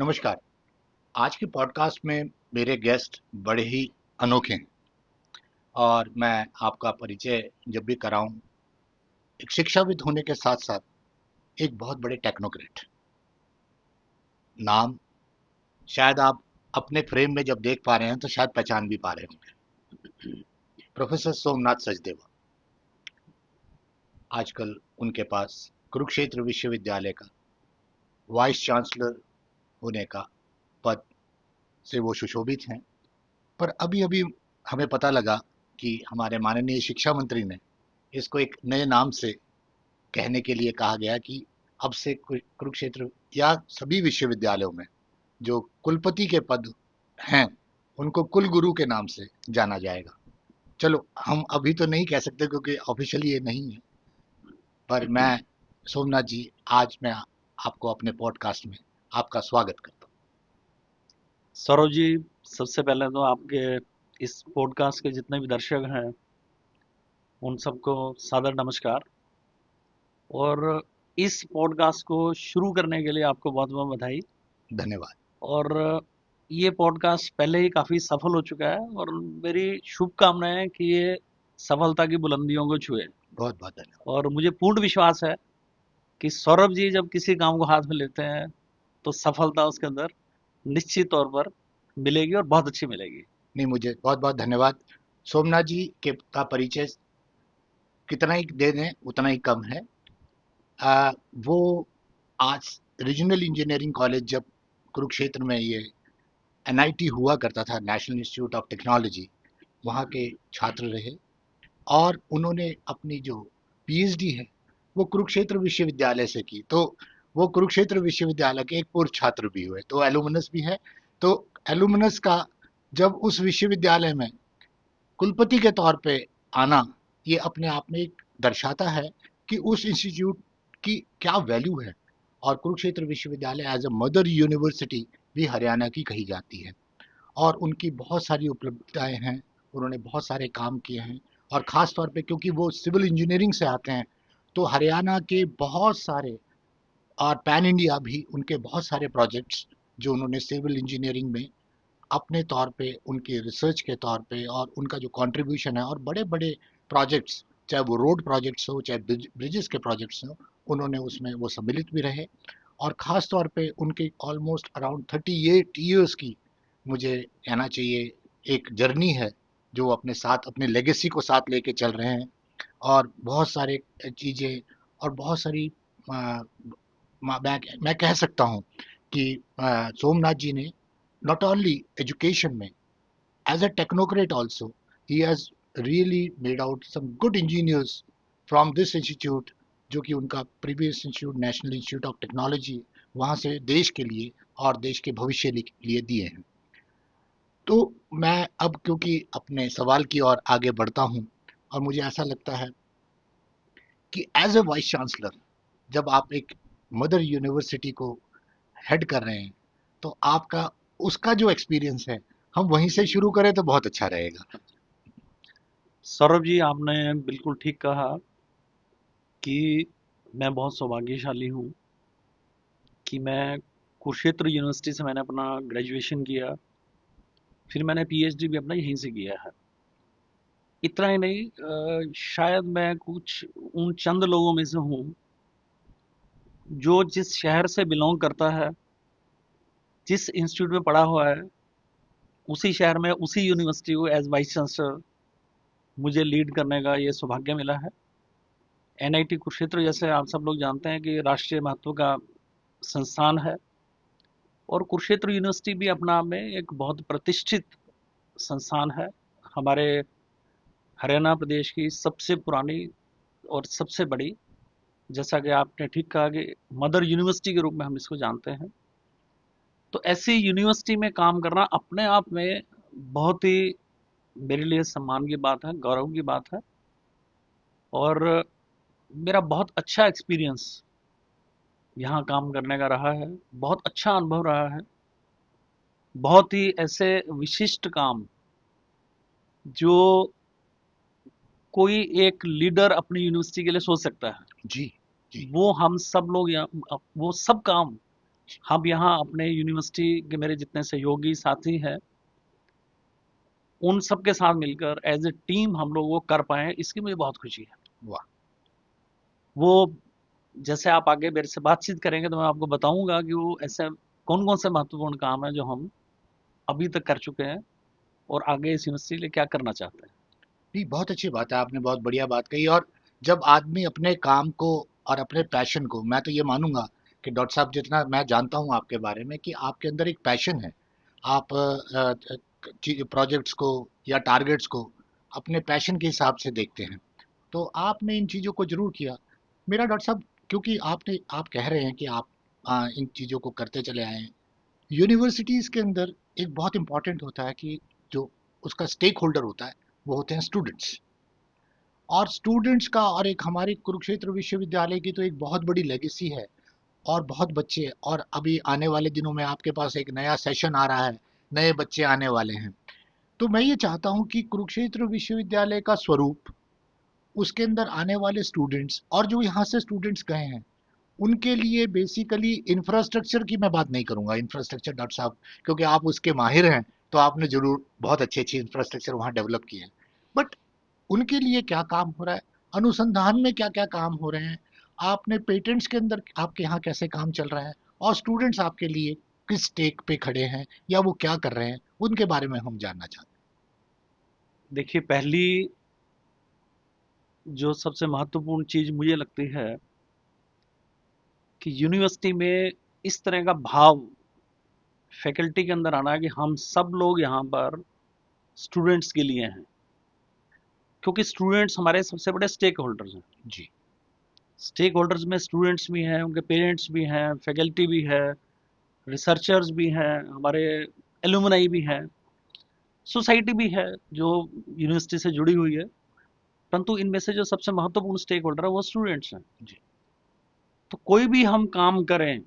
नमस्कार। आज के पॉडकास्ट में मेरे गेस्ट बड़े ही अनोखे हैं और मैं आपका परिचय जब भी कराऊं, एक शिक्षाविद होने के साथ साथ एक बहुत बड़े टेक्नोक्रेट। नाम शायद आप अपने फ्रेम में जब देख पा रहे हैं तो शायद पहचान भी पा रहे होंगे। प्रोफेसर सोमनाथ सचदेवा। आजकल उनके पास कुरुक्षेत्र विश्वविद्यालय का वाइस चांसलर होने का पद से वो सुशोभित हैं। पर अभी अभी हमें पता लगा कि हमारे माननीय शिक्षा मंत्री ने इसको एक नए नाम से कहने के लिए कहा गया कि अब से कुरुक्षेत्र या सभी विश्वविद्यालयों में जो कुलपति के पद हैं उनको कुल गुरु के नाम से जाना जाएगा। चलो, हम अभी तो नहीं कह सकते क्योंकि ऑफिशियली ये नहीं है, पर मैं सोमनाथ जी, आज मैं आपको अपने पॉडकास्ट में आपका स्वागत करता हूँ। सौरभ जी, सबसे पहले तो आपके इस पॉडकास्ट के जितने भी दर्शक हैं उन सबको सादर नमस्कार। और इस पॉडकास्ट को शुरू करने के लिए आपको बहुत बहुत बधाई। धन्यवाद। और ये पॉडकास्ट पहले ही काफ़ी सफल हो चुका है और मेरी शुभकामनाएं हैं कि ये सफलता की बुलंदियों को छुए। बहुत बहुत धन्यवाद। और मुझे पूर्ण विश्वास है कि सौरभ जी जब किसी काम को हाथ में लेते हैं तो सफलता उसके अंदर निश्चित तौर पर मिलेगी और बहुत अच्छी मिलेगी। नहीं, मुझे बहुत बहुत धन्यवाद। सोमनाथ जी के का परिचय कितना ही दे दें उतना ही कम है। वो आज रीजनल इंजीनियरिंग कॉलेज, जब कुरुक्षेत्र में ये एनआईटी हुआ करता था, नेशनल इंस्टीट्यूट ऑफ टेक्नोलॉजी, वहाँ के छात्र रहे और उन्होंने अपनी जो पीएचडी है वो कुरुक्षेत्र विश्वविद्यालय से की। तो वो कुरुक्षेत्र विश्वविद्यालय के एक पूर्व छात्र भी हुए, तो एलुमनस भी है। तो एलुमनस का जब उस विश्वविद्यालय में कुलपति के तौर पे आना, ये अपने आप में एक दर्शाता है कि उस इंस्टीट्यूट की क्या वैल्यू है। और कुरुक्षेत्र विश्वविद्यालय एज अ मदर यूनिवर्सिटी भी हरियाणा की कही जाती है और उनकी बहुत सारी उपलब्धियां हैं। उन्होंने बहुत सारे काम किए हैं और ख़ास तौर पे क्योंकि वो सिविल इंजीनियरिंग से आते हैं, तो हरियाणा के बहुत सारे और पैन इंडिया भी उनके बहुत सारे प्रोजेक्ट्स जो उन्होंने सिविल इंजीनियरिंग में अपने तौर पे, उनके रिसर्च के तौर पे और उनका जो कंट्रीब्यूशन है, और बड़े बड़े प्रोजेक्ट्स, चाहे वो रोड प्रोजेक्ट्स हो चाहे ब्रिजेस के प्रोजेक्ट्स हो, उन्होंने उसमें वो सम्मिलित भी रहे। और ख़ास तौर पे उनके ऑलमोस्ट अराउंड 38 ईयर्स की, मुझे कहना चाहिए, एक जर्नी है जो वो अपने साथ, अपने लेगेसी को साथ लेके चल रहे हैं। और बहुत सारे चीज़ें और बहुत सारी मैं कह सकता हूँ कि सोमनाथ जी ने not only education में, as a technocrat also, he has really made out some good engineers from this institute, जो कि उनका previous institute national institute of technology, वहाँ से देश के लिए और देश के भविष्य के लिए दिए हैं। तो मैं अब क्योंकि अपने सवाल की ओर आगे बढ़ता हूँ, और मुझे ऐसा लगता है कि एज ए वाइस चांसलर, जब आप एक मदर यूनिवर्सिटी को हेड कर रहे हैं, तो आपका उसका जो एक्सपीरियंस है, हम वहीं से शुरू करें तो बहुत अच्छा रहेगा। सौरभ जी, आपने बिल्कुल ठीक कहा कि मैं बहुत सौभाग्यशाली हूँ कि मैं कुरुक्षेत्र यूनिवर्सिटी से मैंने अपना ग्रेजुएशन किया। फिर मैंने पीएचडी भी अपना यहीं से किया है। इतना ही नहीं, शायद मैं कुछ उन चंद लोगों में से हूँ जो जिस शहर से बिलोंग करता है, जिस इंस्टीट्यूट में पढ़ा हुआ है, उसी शहर में उसी यूनिवर्सिटी को एज वाइस चांसलर मुझे लीड करने का ये सौभाग्य मिला है। एनआईटी कुरुक्षेत्र, जैसे आप सब लोग जानते हैं, कि राष्ट्रीय महत्व का संस्थान है। और कुरुक्षेत्र यूनिवर्सिटी भी अपना आप में एक बहुत प्रतिष्ठित संस्थान है। हमारे हरियाणा प्रदेश की सबसे पुरानी और सबसे बड़ी, जैसा कि आपने ठीक कहा, कि मदर यूनिवर्सिटी के रूप में हम इसको जानते हैं। तो ऐसी यूनिवर्सिटी में काम करना अपने आप में बहुत ही मेरे लिए सम्मान की बात है, गौरव की बात है। और मेरा बहुत अच्छा एक्सपीरियंस यहाँ काम करने का रहा है, बहुत अच्छा अनुभव रहा है। बहुत ही ऐसे विशिष्ट काम जो कोई एक लीडर अपनी यूनिवर्सिटी के लिए सोच सकता है, जी। जी। वो हम सब लोग यहाँ, वो सब काम हम यहाँ अपने यूनिवर्सिटी के मेरे जितने सहयोगी साथी हैं, उन सब के साथ मिलकर एज ए टीम हम लोग वो कर पाए, इसकी मुझे बहुत खुशी है। वाह। वो जैसे आप आगे मेरे से बातचीत करेंगे तो मैं आपको बताऊंगा कि वो ऐसे कौन कौन से महत्वपूर्ण काम है जो हम अभी तक कर चुके हैं और आगे इस यूनिवर्सिटी के लिए क्या करना चाहते हैं। नहीं, बहुत अच्छी बात है, आपने बहुत बढ़िया बात कही। और जब आदमी अपने काम को और अपने पैशन को, मैं तो ये मानूंगा कि डॉक्टर साहब, जितना मैं जानता हूँ आपके बारे में, कि आपके अंदर एक पैशन है। आप प्रोजेक्ट्स को या टारगेट्स को अपने पैशन के हिसाब से देखते हैं। तो आपने इन चीज़ों को ज़रूर किया। मेरा डॉक्टर साहब, क्योंकि आप कह रहे हैं कि आप इन चीज़ों को करते चले आए हैं। यूनिवर्सिटीज़ के अंदर एक बहुत इम्पोर्टेंट होता है कि जो उसका स्टेक होल्डर होता है, वो होते हैं स्टूडेंट्स। और स्टूडेंट्स का, और एक हमारी कुरुक्षेत्र विश्वविद्यालय की तो एक बहुत बड़ी लेगेसी है। और बहुत बच्चे, और अभी आने वाले दिनों में आपके पास एक नया सेशन आ रहा है, नए बच्चे आने वाले हैं। तो मैं ये चाहता हूँ कि कुरुक्षेत्र विश्वविद्यालय का स्वरूप, उसके अंदर आने वाले स्टूडेंट्स और जो यहाँ से स्टूडेंट्स गए हैं, उनके लिए बेसिकली इंफ्रास्ट्रक्चर की मैं बात नहीं करूंगा। इंफ्रास्ट्रक्चर डॉक्टर साहब, क्योंकि आप उसके माहिर हैं, तो आपने जरूर बहुत अच्छे अच्छे इंफ्रास्ट्रक्चर वहाँ डेवलप किए हैं। बट उनके लिए क्या काम हो रहा है, अनुसंधान में क्या क्या काम हो रहे हैं, आपने पेटेंट्स के अंदर आपके यहाँ कैसे काम चल रहा है, और स्टूडेंट्स आपके लिए किस स्टेक पे खड़े हैं या वो क्या कर रहे हैं, उनके बारे में हम जानना चाहते देखिए, पहली जो सबसे महत्वपूर्ण चीज मुझे लगती है कि यूनिवर्सिटी में इस तरह का भाव फैकल्टी के अंदर आना है कि हम सब लोग यहाँ पर स्टूडेंट्स के लिए हैं, क्योंकि स्टूडेंट्स हमारे सबसे बड़े स्टेक होल्डर्स हैं। हैं। जी। स्टेक होल्डर्स में स्टूडेंट्स भी हैं, उनके पेरेंट्स भी हैं, फैकल्टी भी है, रिसर्चर्स भी हैं, हमारे एलुमनाई भी हैं, सोसाइटी भी है जो यूनिवर्सिटी से जुड़ी हुई है। परंतु इनमें से जो सबसे महत्वपूर्ण स्टेक होल्डर है वो स्टूडेंट्स हैं। जी। तो कोई भी हम काम करें,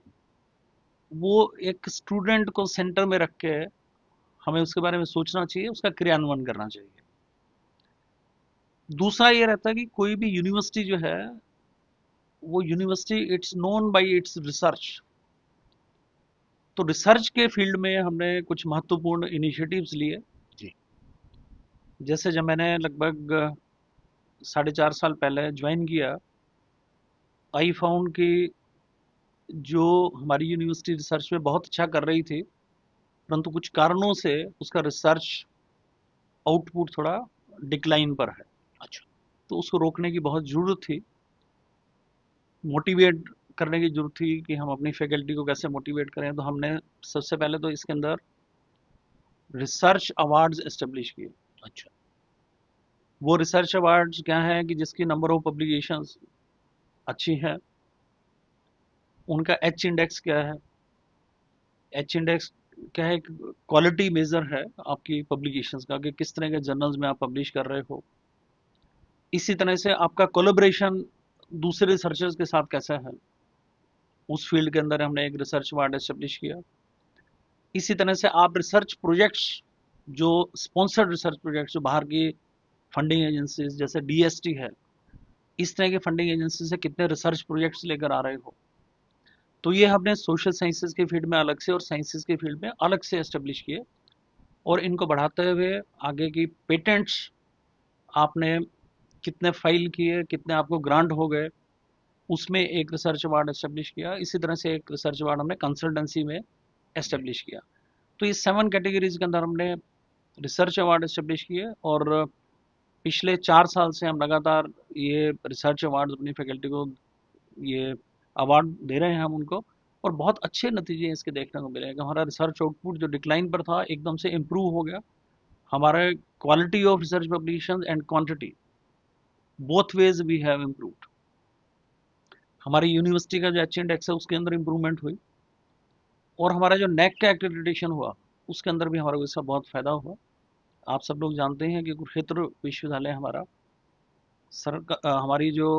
वो एक स्टूडेंट को सेंटर में रख के हमें उसके बारे में सोचना चाहिए, उसका क्रियान्वयन करना चाहिए। दूसरा ये रहता है कि कोई भी यूनिवर्सिटी जो है, वो university it's known by it's research. तो रिसर्च के फील्ड में हमने कुछ महत्वपूर्ण इनिशिएटिव्स लिए। जी। जैसे जब मैंने लगभग 4.5 साल पहले ज्वाइन किया, आई फाउंड कि जो हमारी यूनिवर्सिटी रिसर्च में बहुत अच्छा कर रही थी, परंतु कुछ कारणों से उसका रिसर्च आउटपुट थोड़ा डिक्लाइन पर है। अच्छा। तो उसको रोकने की बहुत ज़रूरत थी, मोटिवेट करने की ज़रूरत थी कि हम अपनी फैकल्टी को कैसे मोटिवेट करें। तो हमने सबसे पहले तो इसके अंदर रिसर्च अवार्ड्स एस्टेब्लिश किए। अच्छा। वो रिसर्च अवार्ड्स क्या है कि जिसकी नंबर ऑफ पब्लिकेशंस अच्छी है, उनका एच इंडेक्स क्या है। एच इंडेक्स क्या है, क्वालिटी मेजर है आपकी पब्लिकेशंस का, कि किस तरह के जर्नल्स में आप पब्लिश कर रहे हो। इसी तरह से आपका कोलैबोरेशन दूसरे रिसर्चर्स के साथ कैसा है, उस फील्ड के अंदर हमने एक रिसर्च अवार्ड एस्टेब्लिश किया। इसी तरह से आप रिसर्च प्रोजेक्ट्स, जो स्पॉन्सर्ड रिसर्च प्रोजेक्ट्स जो बाहर की फंडिंग एजेंसीज जैसे डीएसटी है, इस तरह के फंडिंग एजेंसी से कितने रिसर्च प्रोजेक्ट्स लेकर आ रहे हो। तो ये हमने सोशल साइंसेज के फील्ड में अलग से और साइंसेज के फील्ड में अलग से एस्टेब्लिश किए। और इनको बढ़ाते हुए आगे की पेटेंट्स आपने कितने फाइल किए, कितने आपको ग्रांट हो गए, उसमें एक रिसर्च अवार्ड एस्टेब्लिश किया। इसी तरह से एक रिसर्च अवार्ड हमने कंसल्टेंसी में जी। एस्टेब्लिश किया। तो ये 7 कैटेगरीज के अंदर हमने रिसर्च अवार्ड एस्टेब्लिश किए। और पिछले 4 साल से हम लगातार ये रिसर्च अवार्ड अपनी फैकल्टी को ये अवार्ड दे रहे हैं हम उनको। और बहुत अच्छे नतीजे इसके देखने को मिले हैं कि हमारा रिसर्च आउटपुट जो डिक्लाइन पर था एकदम से इम्प्रूव हो गया। हमारे quality of research publication and quantity, both ways we have improved. हमारी यूनिवर्सिटी का जो एच इंडेक्स है उसके अंदर इम्प्रूवमेंट हुई। और हमारा जो नेक का एक्रेडिटेशन हुआ, उसके अंदर भी हमारा इसका बहुत फायदा हुआ। आप सब लोग जानते हैं कि कुरुक्षेत्र विश्वविद्यालय हमारा हमारी जो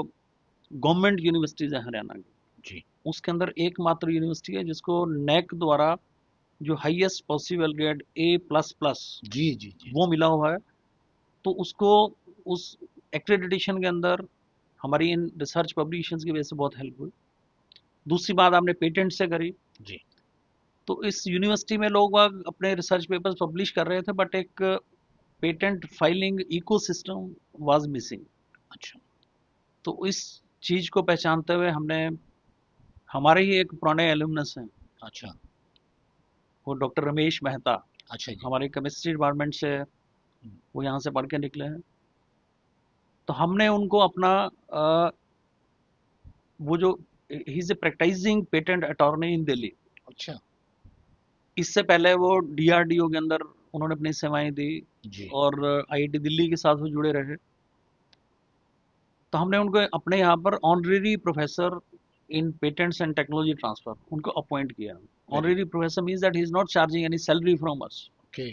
गवर्नमेंट यूनिवर्सिटीज़ है हरियाणा की, जी। उसके अंदर एकमात्र यूनिवर्सिटी है जिसको नेक द्वारा जो हाईएस्ट पॉसिबल ग्रेड A++ जी। जी। जी। वो मिला हुआ है। तो उसको उस एक्रेडिटेशन के अंदर हमारी इन रिसर्च पब्लिकेशंस की वजह से बहुत हेल्प हुई। दूसरी बात आपने पेटेंट से करी। जी। तो इस यूनिवर्सिटी में लोग वाग अपने रिसर्च पेपर्स पब्लिश कर रहे थे, बट एक patent filing ecosystem was missing. अच्छा। तो इस चीज को पहचानते हुए हमने, हमारे ही एक पुराने एलुमनस हैं, अच्छा। वो डॉक्टर रमेश मेहता, अच्छा जी। हमारे केमिस्ट्री डिपार्टमेंट से, हम्म, वो यहाँ से पढ़ के निकले हैं। तो हमने उनको अपना वो जो, he is a practicing patent attorney in Delhi. अच्छा इससे पहले वो डीआरडीओ के अंदर उन्होंने अपनी सेवाएं दी, जी। और आईआईटी दिल्ली के साथ वो जुड़े रहे। तो हमने उनको अपने यहाँ पर honorary professor in patents and technology transfer उनको अपॉइंट किया। Very honorary professor means that he is not charging any salary from us, okay.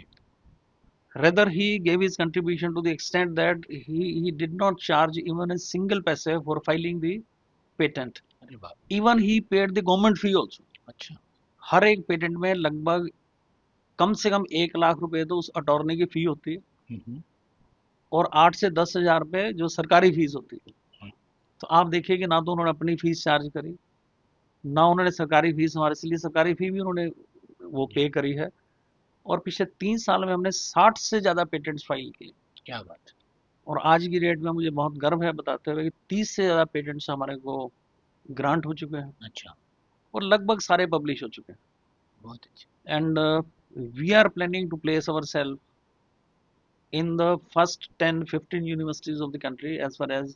rather he gave his contribution to the extent that he did not charge even a single paise for filing the patent. अरे बाप। Even he paid the government fee also. अच्छा। हर एक patent में लगभग कम से कम 1 लाख रुपए तो उस अटॉर्नी की फी होती है, हम्म। और 8 से 10 हज़ार रुपए जो सरकारी फीस होती है। हम्म, तो आप देखिए कि ना तो उन्होंने अपनी फीस चार्ज करी, ना उन्होंने सरकारी फीस, हमारे इसलिए सरकारी फी भी उन्होंने वो जी। पे करी है। और पिछले 3 साल में हमने 60 से ज़्यादा पेटेंट्स फाइल किए। क्या बात। और आज की डेट में मुझे बहुत गर्व है बताते हुए कि 30 से ज़्यादा पेटेंट्स हमारे को ग्रांट हो चुके हैं, अच्छा। और लगभग सारे पब्लिश हो चुके हैं। बहुत अच्छा। And we are planning to place our self in the first 10-15 universities of the country as far as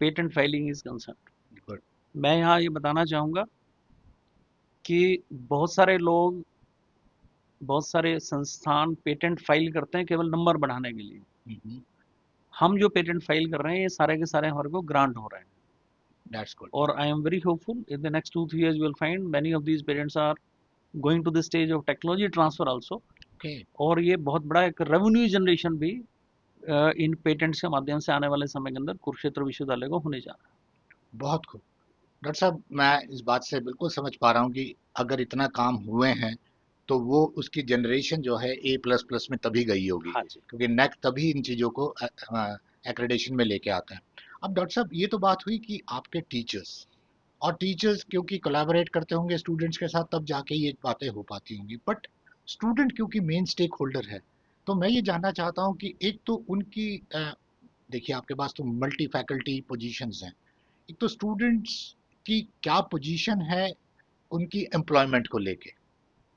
patent filing is concern. Good. मैं यहाँ ये बताना चाहूँगा कि बहुत सारे लोग, बहुत सारे संस्थान पेटेंट फाइल करते हैं केवल नंबर बढ़ाने के लिए। हम्म। हम जो पेटेंट फाइल कर रहे हैं ये सारे के सारे हमारे को ग्रांट हो रहे हैं। That's good. और I am very hopeful in the next 2-3 years you will find many of these parents are going to the stage of technology transfer also। Okay. और ये बहुत बड़ा एक रेवेन्यू जनरेशन भी इन पेटेंट्स के माध्यम से आने वाले समय के अंदर कुरुक्षेत्र विश्वविद्यालय को होने जा रहा बहुत खूब। डॉक्टर साहब, मैं इस बात से बिल्कुल समझ पा रहा हूँ कि अगर इतना काम हुए हैं तो वो उसकी जनरेशन जो है ए प्लस प्लस में तभी गई है। होगी, हाँ जी। क्योंकि नेक तभी इन चीज़ों को एक्रेडिशन में लेके आता है। अब डॉक्टर साहब, ये तो बात हुई कि आपके टीचर्स, और टीचर्स क्योंकि कोलैबोरेट करते होंगे स्टूडेंट्स के साथ, तब जाके ये बातें हो पाती होंगी। बट स्टूडेंट क्योंकि मेन स्टेक होल्डर है, तो मैं ये जानना चाहता हूँ कि एक तो उनकी देखिए आपके पास तो मल्टी फैकल्टी पोजीशंस हैं, एक तो स्टूडेंट्स की क्या पोजीशन है उनकी एम्प्लॉयमेंट को लेके,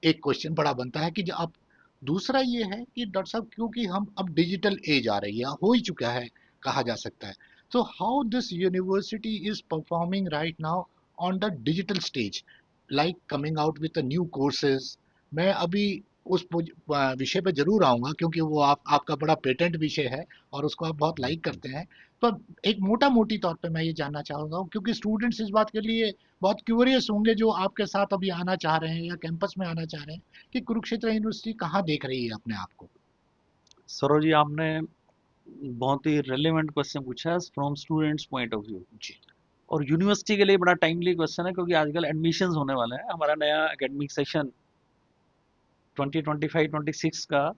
एक क्वेश्चन बड़ा बनता है कि जो आप, दूसरा ये है कि डॉक्टर साहब क्योंकि हम अब डिजिटल एज आ रही है, हो ही चुका है कहा जा सकता है, so how this university is performing right now on the digital stage, like coming out with the new courses। मैं अभी उस विषय पे जरूर आऊंगा क्योंकि वो आपका बड़ा पेटेंट विषय है और उसको आप बहुत लाइक करते हैं। तो एक मोटा मोटी तौर पे मैं ये जानना चाहूंगा, क्योंकि स्टूडेंट्स इस बात के लिए बहुत क्यूरियस होंगे जो आपके साथ अभी आना चाह रहे हैं या कैंपस में आना चाह रहे हैं, कि कुरुक्षेत्र यूनिवर्सिटी कहाँ देख रही है अपने आप को। है सौरभ जी, आपने बहुत ही रेलेवेंट क्वेश्चन पूछा है from students point of view. जी। और यूनिवर्सिटी के लिए बड़ा टाइमली क्वेश्चन है, क्योंकि आजकल एडमिशन्स होने वाले हैं। हमारा नया एकेडमिक सेशन 2025-26 का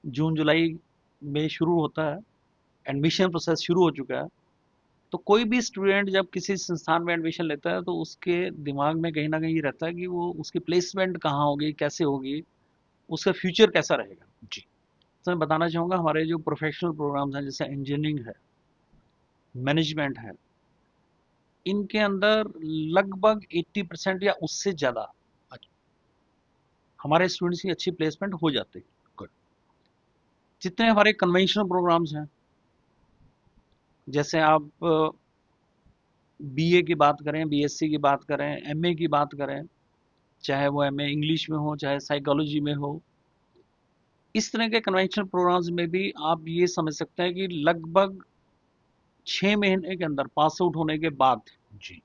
जून जुलाई में शुरू होता है। एडमिशन प्रोसेस शुरू हो चुका है। तो कोई भी स्टूडेंट जब किसी संस्थान में एडमिशन लेता है तो उसके दिमाग में कहीं ना कहीं ये रहता है कि वो उसकी प्लेसमेंट कहाँ होगी, कैसे होगी, उसका फ्यूचर कैसा रहेगा। जी। तो मैं बताना चाहूँगा, हमारे जो प्रोफेशनल प्रोग्राम्स हैं जैसे इंजीनियरिंग है, मैनेजमेंट है, इनके अंदर लगभग 80% या उससे ज़्यादा अच्छा। हमारे स्टूडेंट्स की अच्छी प्लेसमेंट हो जाती है। गुड। जितने हमारे कन्वेंशनल प्रोग्राम्स हैं, जैसे आप बीए की बात करें, बीएससी की बात करें, एमए की बात करें, चाहे वो एमए इंग्लिश में हो, चाहे साइकोलॉजी में हो, इस तरह के कन्वेंशनल प्रोग्राम्स में भी आप ये समझ सकते हैं कि लगभग 6 महीने के अंदर पास आउट होने के बाद जी।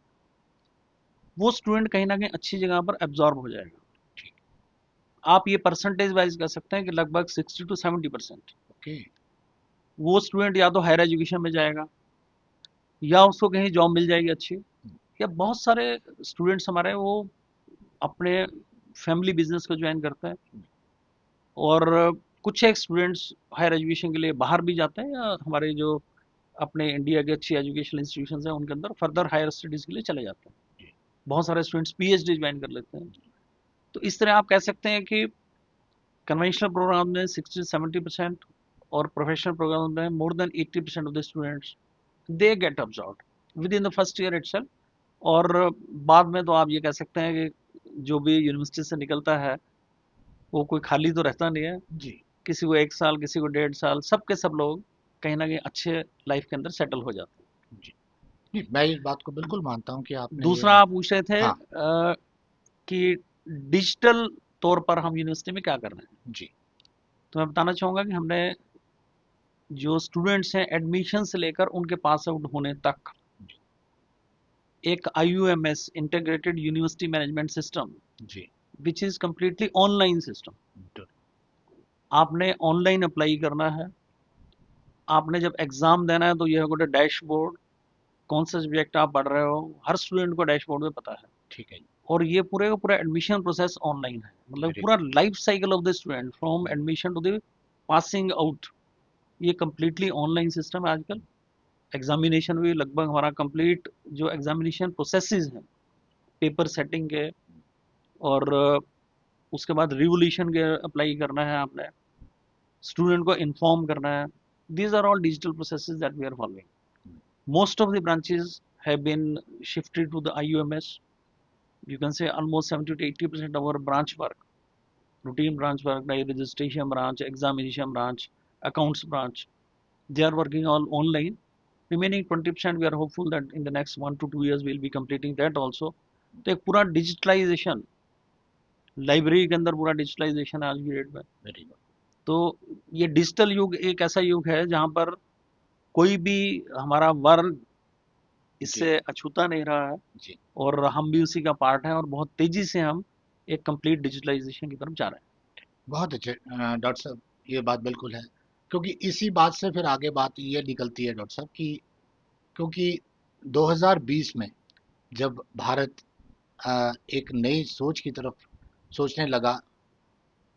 वो स्टूडेंट कहीं ना कहीं अच्छी जगह पर एब्जॉर्ब हो जाएगा। ठीक। आप ये परसेंटेज वाइज कर सकते हैं कि लगभग 60 to 70% ओके। वो स्टूडेंट या तो हायर एजुकेशन में जाएगा, या उसको कहीं जॉब मिल जाएगी अच्छी, या बहुत सारे स्टूडेंट्स हमारे वो अपने फैमिली बिजनेस को ज्वाइन करते हैं। और कुछ एक स्टूडेंट्स हायर एजुकेशन के लिए बाहर भी जाते हैं, या हमारे जो अपने इंडिया के अच्छी एजुकेशनल इंस्टीट्यूशंस हैं उनके अंदर फर्दर हायर स्टडीज़ के लिए चले जाते हैं। जी। बहुत सारे स्टूडेंट्स पीएचडी ज्वाइन कर लेते हैं। तो इस तरह आप कह सकते हैं कि कन्वेंशनल प्रोग्राम में 60-70% और प्रोफेशनल प्रोग्राम में more than 80% of the students they get absorbed with in the first year itself. और बाद में तो आप ये कह सकते हैं कि जो भी यूनिवर्सिटी से निकलता है वो कोई खाली तो रहता नहीं है। जी किसी को 1 साल, किसी को 1.5 साल, सब के सब लोग कहीं ना कहीं अच्छे लाइफ के अंदर सेटल हो जाते जी जी, मैं इस बात को बिल्कुल मानता हूँ कि हैं। आपने ये दूसरा आप पूछ रहे थे हाँ कि डिजिटल तौर पर हम यूनिवर्सिटी में क्या कर रहे हैं। जी तो मैं बताना चाहूँगा कि हमने जो स्टूडेंट्स हैं एडमिशन से लेकर उनके पास आउट होने तक एक IUMS integrated university management system जी which is completely online system. ड- आपने ऑनलाइन अप्लाई करना है। आपने जब एग्ज़ाम देना है तो यह गोटे डैशबोर्ड, कौन सा सब्जेक्ट आप पढ़ रहे हो, हर स्टूडेंट को डैशबोर्ड में पता है। ठीक है जी। और ये पूरे का पूरा एडमिशन प्रोसेस ऑनलाइन है, मतलब वेरी पूरा life cycle of the student from good. Admission to the passing out, ये कम्प्लीटली ऑनलाइन सिस्टम है आजकल। एग्जामिनेशन भी लगभग हमारा कंप्लीट, जो एग्जामिनेशन प्रोसेसेस हैं पेपर सेटिंग के, और उसके बाद रिवोल्यूशन के अप्लाई करना है आपने, स्टूडेंट को इन्फॉर्म करना है। These are all digital processes that we are following. Most of the branches have been shifted to the IUMS. You can say almost 70 to 80% of our branch work, routine branch work, like registration branch, examination branch, accounts branch, they are working all online. Remaining 20% we are hopeful that in the next 1 to 2 years we will be completing that also. तो एक पूरा digitalisation, library के अंदर पूरा digitalisation है आज की date में। Very good. तो ये डिजिटल युग एक ऐसा युग है जहाँ पर कोई भी हमारा वर्ग जी इससे अछूता नहीं रहा है, जी और हम भी उसी का पार्ट हैं, और बहुत तेजी से हम एक कंप्लीट डिजिटलाइजेशन की तरफ जा रहे हैं। बहुत अच्छे डॉक्टर साहब, ये बात बिल्कुल है। क्योंकि इसी बात से फिर आगे बात ये निकलती है डॉक्टर साहब कि क्योंकि 2020 में जब भारत एक नई सोच की तरफ सोचने लगा,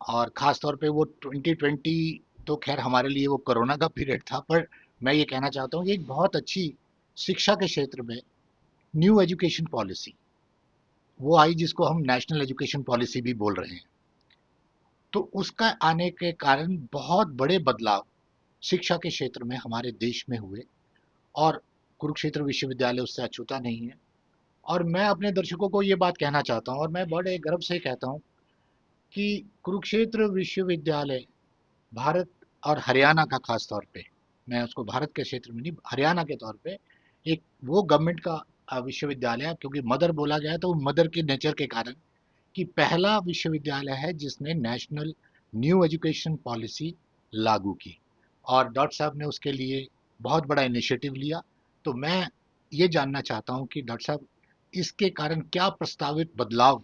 और ख़ास तौर पे वो 2020, तो ख़ैर हमारे लिए वो कोरोना का पीरियड था, पर मैं ये कहना चाहता हूँ कि एक बहुत अच्छी शिक्षा के क्षेत्र में न्यू एजुकेशन पॉलिसी वो आई, जिसको हम नेशनल एजुकेशन पॉलिसी भी बोल रहे हैं। तो उसका आने के कारण बहुत बड़े बदलाव शिक्षा के क्षेत्र में हमारे देश में हुए, और कुरुक्षेत्र विश्वविद्यालय उससे अछूता नहीं है। और मैं अपने दर्शकों को ये बात कहना चाहता हूँ, और मैं बड़े गर्व से कहता हूँ कि कुरुक्षेत्र विश्वविद्यालय भारत और हरियाणा का, खास तौर पे मैं उसको भारत के क्षेत्र में नहीं, हरियाणा के तौर पे एक वो गवर्नमेंट का विश्वविद्यालय है। क्योंकि मदर बोला गया है तो मदर के नेचर के कारण, कि पहला विश्वविद्यालय है जिसने नेशनल न्यू एजुकेशन पॉलिसी लागू की, और डॉक्टर साहब ने उसके लिए बहुत बड़ा इनिशिएटिव लिया। तो मैं ये जानना चाहता हूँ कि डॉक्टर साहब, इसके कारण क्या प्रस्तावित बदलाव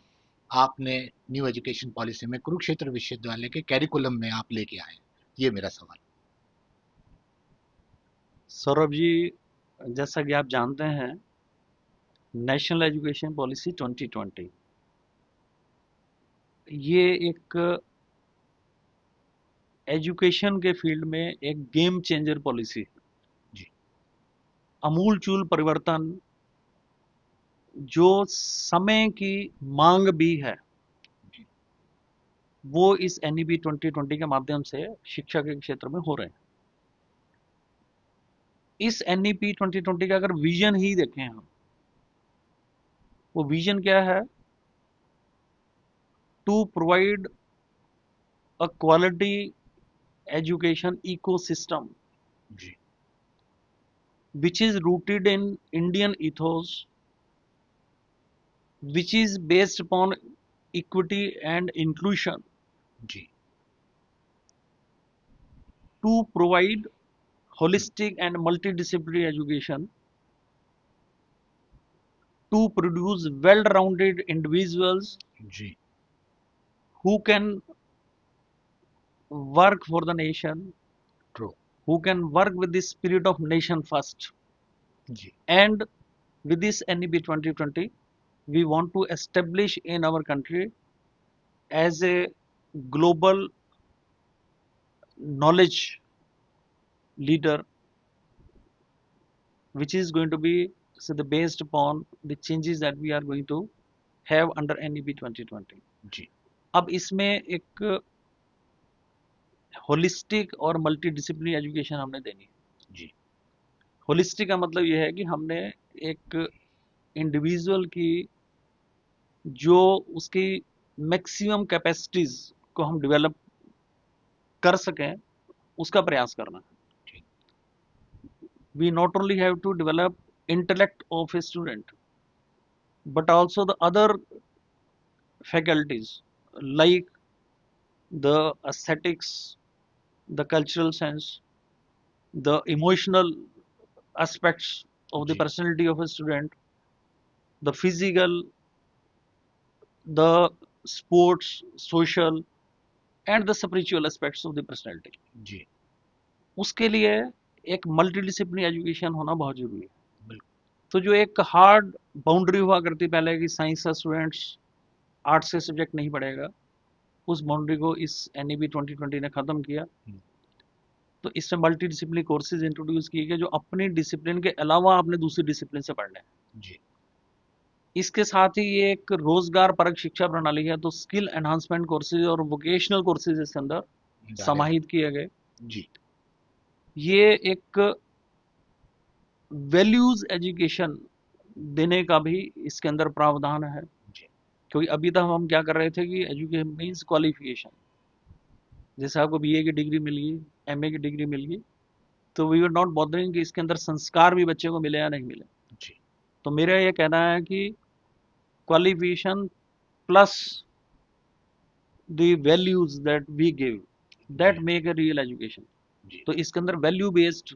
आपने न्यू एजुकेशन पॉलिसी में कुरुक्षेत्र विश्वविद्यालय के कैरिकुलम में आप लेके आए, ये मेरा सवाल। सौरभ जी, जैसा कि आप जानते हैं, नेशनल एजुकेशन पॉलिसी 2020 ये एक एजुकेशन के फील्ड में एक गेम चेंजर पॉलिसी, जी अमूलचूल परिवर्तन, जो समय की मांग भी है, जी वो इस NEP 2020 के माध्यम से शिक्षा के क्षेत्र में हो रहे हैं। इस NEP 2020 का अगर विजन ही देखें हम, वो विजन क्या है? To provide a quality education ecosystem जी which is rooted in Indian ethos, which is based upon equity and inclusion, जी to provide holistic and multidisciplinary education, to produce well-rounded individuals जी who can work for the nation, true who can work with the spirit of nation first. जी And with this NEP 2020, we want to establish in our country as a global knowledge leader, which is going to be based upon the changes that we are going to have under NEP 2020. जी अब इसमें एक holistic और multi disciplinary education हमने देनी है। जी holistic का मतलब ये है कि हमने एक इंडिविजुअल की जो उसकी मैक्सिमम कैपेसिटीज को हम डेवलप कर सकें उसका प्रयास करना है। ठीक We not only have to develop intellect of a student but also the other faculties like the aesthetics, the cultural sense, the emotional aspects of the ji personality of a student, the physical, the sports, social, and the spiritual aspects of the personality. जी उसके लिए एक multidisciplinary education होना बहुत जरूरी है। बिल्कुल तो जो एक हार्ड बाउंड्री हुआ करती पहले कि साइंस का स्टूडेंट्स आर्ट्स के सब्जेक्ट नहीं पढ़ेगा, उस बाउंड्री को इस NEP 2020 ने खत्म किया। तो इसमें मल्टी डिसिप्लिन कोर्सेज इंट्रोड्यूस किए गए जो अपनी डिसिप्लिन के अलावा आपने दूसरी डिसिप्लिन से पढ़ने हैं। जी इसके साथ ही ये एक रोजगार परक शिक्षा प्रणाली है, तो स्किल एनहांसमेंट कोर्सेज और वोकेशनल कोर्सेज इसके अंदर डाले समाहित किए गए। जी ये एक वैल्यूज एजुकेशन देने का भी इसके अंदर प्रावधान है, जी क्योंकि अभी तक हम क्या कर रहे थे कि एजुकेशन मीन्स क्वालिफिकेशन। जैसे आपको BA की डिग्री मिल गई, MA की डिग्री मिल गई, तो वी आर नॉट बॉदरिंग कि इसके अंदर संस्कार भी बच्चे को मिले या नहीं मिले। जी तो मेरा ये कहना है कि qualification plus the values that we give that जी मेक अ रियल एजुकेशन। जी तो इसके अंदर वैल्यू बेस्ड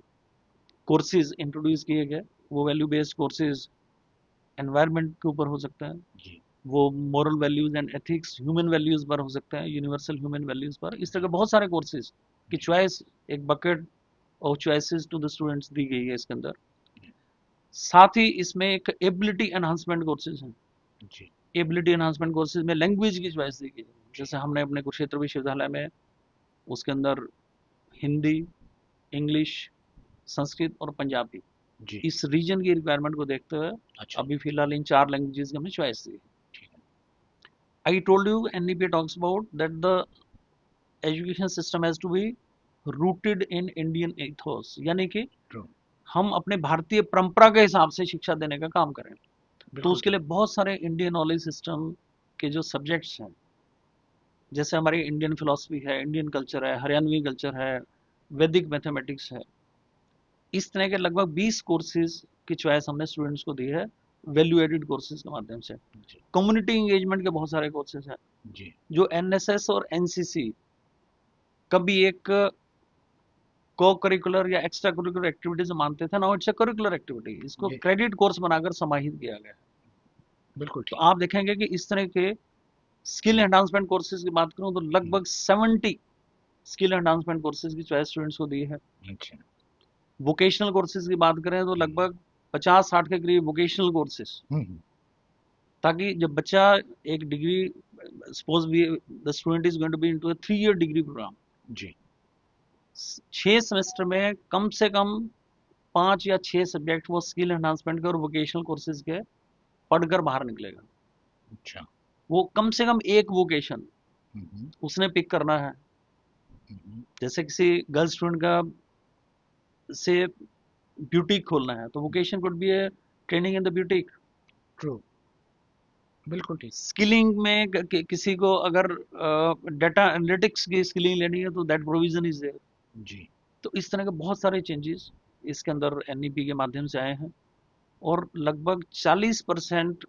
कोर्सेज इंट्रोड्यूस किए गए। वो वैल्यू बेस्ड कोर्सेज एनवायरनमेंट के ऊपर हो सकता है, जी वो moral values and ethics human values पर हो सकता है, यूनिवर्सल ह्यूमन वैल्यूज पर। इस तरह के बहुत सारे कोर्सेज की जी चॉइस, एक bucket of choices to the students दी गई है इसके अंदर। साथ ही इसमें एक एबिलिटी एनहांसमेंट कोर्सेज हैं। जी एबिलिटी एनहांसमेंट कोर्सेज में लैंग्वेज की चॉइस दी गई है। जी जैसे हमने अपने कुरुक्षेत्र विश्वविद्यालय में उसके अंदर हिंदी, इंग्लिश, संस्कृत और पंजाबी, जी इस रीजन की रिक्वायरमेंट को देखते हुए अच्छा अभी फिलहाल इन 4 लैंग्वेजेस की हमने चॉइस दी। ठीक है I told you NEP talks about that the education system has to be rooted in Indian ethos, यानी कि ट्रू हम अपने भारतीय परंपरा के हिसाब से शिक्षा देने का काम करें। तो बिल्कुल उसके लिए ठीक बहुत सारे इंडियन नॉलेज सिस्टम के जो सब्जेक्ट्स हैं, जैसे हमारी इंडियन फिलोसफी है, इंडियन कल्चर है, हरियाणवी कल्चर है, वैदिक मैथमेटिक्स है, इस तरह के लगभग 20 कोर्सेज की चॉइस हमने स्टूडेंट्स को दी है वैल्यू एडेड कोर्सेज के माध्यम से। जी कम्युनिटी इंगेजमेंट के बहुत सारे कोर्सेज हैं जी जो NSS और NCC कभी एक को करिकुलर या एक्स्ट्रा करिकुलर एक्टिविटीज मानते थे, now it's a curricular activity. इसको जी क्रेडिट कोर्स बनाकर समाहित किया गया है। बिल्कुल तो ठीक आप देखेंगे कि इस तरह के स्किल एनहांसमेंट कोर्सेज की बात करूं तो लगभग 70 स्किल एनहांसमेंट कोर्सेज की चॉइस स्टूडेंट्स को दी है। अच्छा वोकेशनल कोर्सेज की बात करें तो लगभग 50-60 के करीब वोकेशनल कोर्सेज, हम्म ताकि जब बच्चा एक degree, suppose we the student is going to be into a 3 year degree program, जी 6 सेमेस्टर में कम से कम 5 या 6 सब्जेक्ट वो स्किल एनहांसमेंट के और वोकेशनल कोर्सेज के पढ़कर बाहर निकलेगा। अच्छा वो कम से कम एक वोकेशन हम्म उसने पिक करना है। हम्म जैसे किसी गर्ल स्टूडेंट का से ब्यूटीक खोलना है तो vocation could be a training in the boutique. True बिल्कुल ठीक स्किलिंग में किसी को अगर डाटा एनालिटिक्स की स्किलिंग लेनी है तो दैट प्रोविजन इज देयर। जी तो इस तरह के बहुत सारे चेंजेस इसके अंदर NEP के माध्यम से आए हैं और लगभग 40%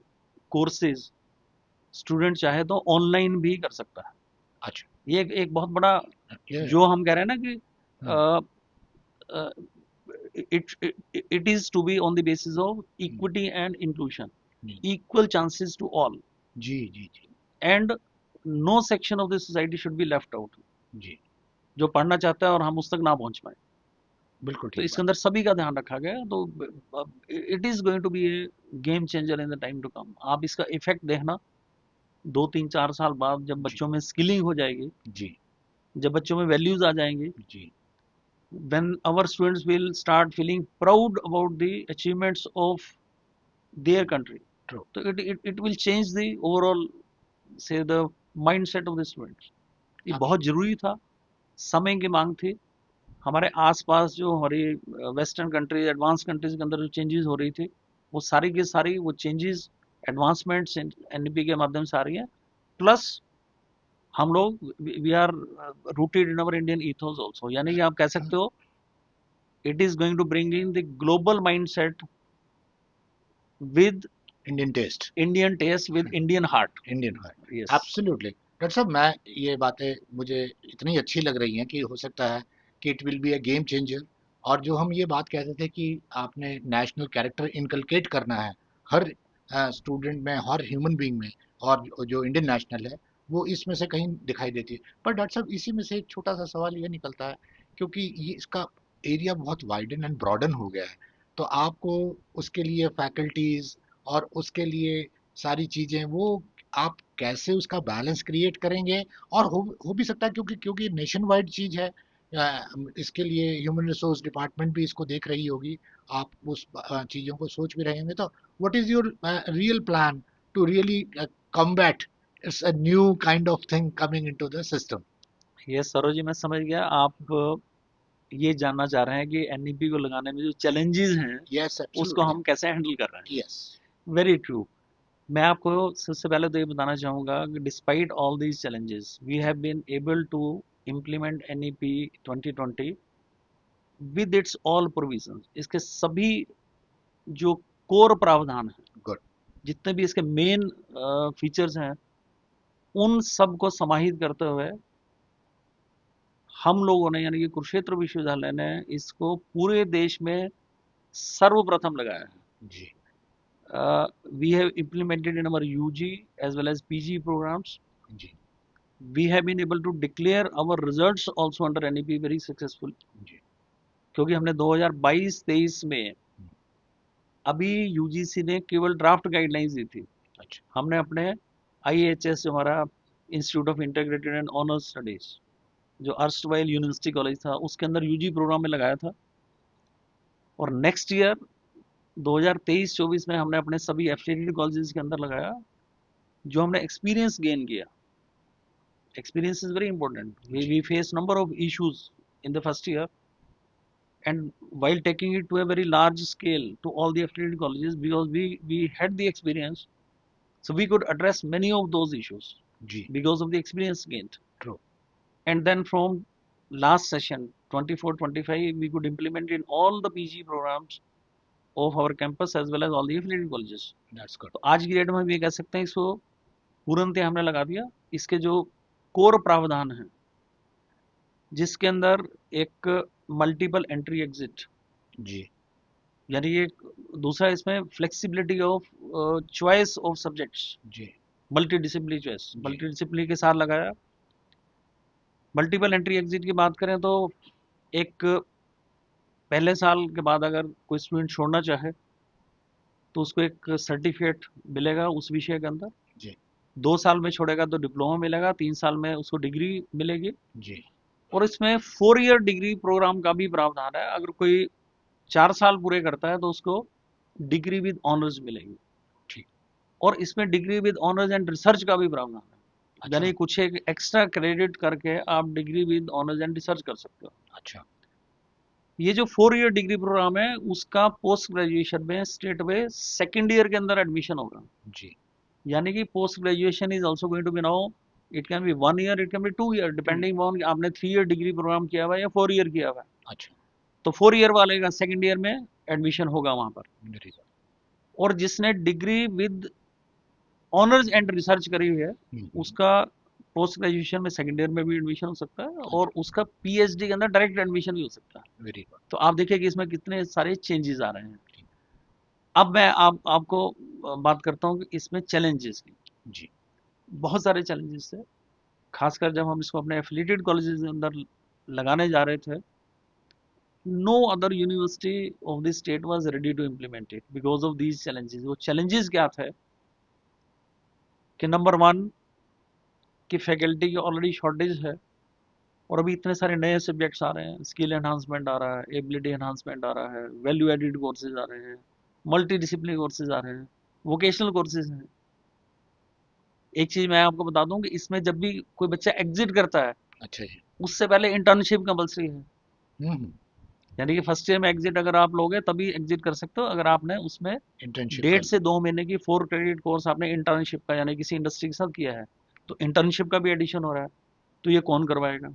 कोर्सेज स्टूडेंट चाहे तो ऑनलाइन भी कर सकता है। अच्छा ये एक बहुत बड़ा, ये जो हम कह रहे हैं ना कि hmm it is to be on the basis of hmm, equity and inclusion, जी इक्वल चांसेस टू ऑल, जी जी जी and no section of the society should be left out. जी जो पढ़ना चाहता है और हम उस तक ना पहुंच पाए, बिल्कुल तो ठीक इसके बात अंदर सभी का ध्यान रखा गया। तो it is going to be a game changer in the time to come. आप इसका इफेक्ट देखना 2-3-4 साल बाद, जब जी बच्चों में स्किलिंग हो जाएगी, जी जब बच्चों में वैल्यूज आ जाएंगी, जी when our students will start feeling proud about the achievements of their country, true so it will change the overall, say, the mindset of the students. ये आप बहुत जरूरी था, समय की मांग थी। हमारे आसपास जो हमारी वेस्टर्न कंट्रीज, एडवांस कंट्रीज के अंदर जो चेंजेस हो रही थी, वो सारी की सारी वो चेंजेस, एडवांसमेंट्स एनईपी के माध्यम से आ रही हैं। प्लस हम लोग we are rooted in our Indian ethos also, यानी कि आप कह सकते हो it is going to bring in the global mindset with Indian taste, Indian taste, with Indian heart. Indian है। यस। एब्सोल्युटली डॉक्टर साहब, मैं ये बातें मुझे इतनी अच्छी लग रही हैं कि हो सकता है कि it will be a game changer. और जो हम ये बात कहते थे कि आपने नेशनल कैरेक्टर इनकलकेट करना है हर स्टूडेंट में, हर ह्यूमन बीइंग में, और जो इंडियन नेशनल है वो इसमें से कहीं दिखाई देती है। पर डॉक्टर साहब, इसी में से एक छोटा सा सवाल ये निकलता है, क्योंकि ये इसका एरिया बहुत वाइडन एंड ब्रॉडन हो गया है, तो आपको उसके लिए फैकल्टीज और उसके लिए सारी चीजें वो आप कैसे उसका बैलेंस क्रिएट करेंगे? और हो भी सकता है, क्योंकि क्योंकि नेशन वाइड चीज है, इसके लिए ह्यूमन रिसोर्स डिपार्टमेंट भी इसको देख रही होगी, आप उस चीजों को सोच भी रहे होंगे, तो what is your real plan to really combat it's a new kind of thing coming into the system? Yes Saroj ji, मैं समझ गया। आप ये जानना चाह रहे हैं कि एनईपी को लगाने में जो चैलेंजेस हैं यस, उसको एब्सोल्युटली। हम कैसे हैंडल कर रहे यस। हैं। Very true. मैं आपको सबसे पहले तो ये बताना चाहूँगा कि despite all these challenges we have been able to implement NEP 2020 with its all provisions. इसके सभी जो कोर प्रावधान हैं, गुड। जितने भी इसके मेन फीचर्स हैं, उन सब को समाहित करते हुए हम लोगों ने, यानी कि कुरुक्षेत्र विश्वविद्यालय ने इसको पूरे देश में सर्वप्रथम लगाया है। जी। We have implemented in our UG as well as PG programs. Ji. We have been able to declare our results also under NEP very successful. जी। क्योंकि हमने 2022-23 में अभी यूजीसी ने केवल ड्राफ्ट गाइडलाइंस दी थी। अच्छा। हमने अपने IHS, जो हमारा institute of integrated and honours studies, जो अर्स्टवाइल यूनिवर्सिटी कॉलेज था, उसके अंदर यूजी प्रोग्राम में लगाया था। और नेक्स्ट ईयर 2023-24 में हमने अपने सभी एफिलिएटेड कॉलेजेस के अंदर लगाया। जो हमने एक्सपीरियंस गेन किया, experience is very important. जी। We face number of issues in the first year, and while taking it to a very large scale to all the affiliated colleges, because we had the experience, so we could address many of those issues जी। because of the experience gained. True. And then from last session 24-25, we could implement in all the PG programs of our campus as well as all the affiliated colleges. That's good. तो आज की date में हम ये कह सकते हैं इसको पूर्णतः हमने लगा दिया। इसके जो कोर प्रावधान हैं, जिसके अंदर एक मल्टीपल एंट्री एग्जिट, जी। यानी ये दूसरा इसमें flexibility of choice of subjects, जी। मल्टी डिसिप्लिनरी चॉइस, जी। मल्टी डिसिप्लिनरी के साथ लगाया। मल्टीपल एंट्री एग्जिट की बात करें तो एक पहले साल के बाद अगर कोई स्टूडेंट छोड़ना चाहे तो उसको एक सर्टिफिकेट मिलेगा उस विषय के अंदर। जी। 2 साल में छोड़ेगा तो डिप्लोमा मिलेगा, 3 साल में उसको डिग्री मिलेगी। जी। और इसमें 4 ईयर डिग्री प्रोग्राम का भी प्रावधान है। अगर कोई 4 साल पूरे करता है तो उसको डिग्री विद ऑनर्स मिलेगी। ठीक। और इसमें degree with honours and research का भी प्रावधान है, अच्छा। यानी कुछ एक एक्स्ट्रा क्रेडिट करके आप degree with honours and research कर सकते हो। अच्छा। ये जो 4 ईयर डिग्री प्रोग्राम है, उसका पोस्ट ग्रेजुएशन में स्ट्रेट अवे सेकेंड ईयर के अंदर एडमिशन होगा। जी। यानी कि post graduation is also going to be now, it can be 1 year, it can be 2 year, depending on आपने 3 ईयर डिग्री प्रोग्राम किया हुआ है या 4 ईयर किया हुआ है। अच्छा। तो 4 ईयर वाले का सेकेंड ईयर में एडमिशन होगा वहां पर। Very good. और जिसने degree with honours and research करी हुई है, उसका पोस्ट ग्रेजुएशन में सेकेंड ईयर में भी एडमिशन हो सकता है, और उसका पीएचडी के अंदर डायरेक्ट एडमिशन भी हो सकता है। Very good. तो आप देखिए कि इसमें कितने सारे चेंजेस आ रहे हैं। अब मैं आपको बात करता हूँ कि इसमें चैलेंजेस की। जी। बहुत सारे चैलेंजेस थे, खासकर जब हम इसको अपने एफिलिएटेड कॉलेजेस के अंदर लगाने जा रहे थे। No other university of this state was ready to implement it because of these challenges. वो चैलेंजेस क्या थे कि नंबर 1 कि फैकल्टी की ऑलरेडी शॉर्टेज है, और अभी इतने सारे नए सब्जेक्ट्स आ रहे हैं, स्किल एनहांसमेंट आ रहा है, एबिलिटी एनहांसमेंट आ रहा है, वैल्यू एडिड कोर्सेज आ रहे हैं, मल्टी डिसिप्लिनरी कोर्सेज आ रहे हैं, वोकेशनल कोर्सेज हैं। एक चीज मैं आपको बता दूं कि इसमें जब भी कोई बच्चा एग्जिट करता है अच्छा जी। उससे पहले इंटर्नशिप कंपलसरी है। हम्म। यानी कि फर्स्ट ईयर में एग्जिट अगर आप लोगे तभी एग्जिट कर सकते हो, अगर आपने उसमें इंटर्नशिप कर 1.5 से 2 महीने की 4 क्रेडिट कोर्स आपने इंटर्नशिप का यानी किसी इंडस्ट्री के साथ किया है, तो इंटर्नशिप का भी एडिशन हो रहा है। तो ये कौन करवाएगा?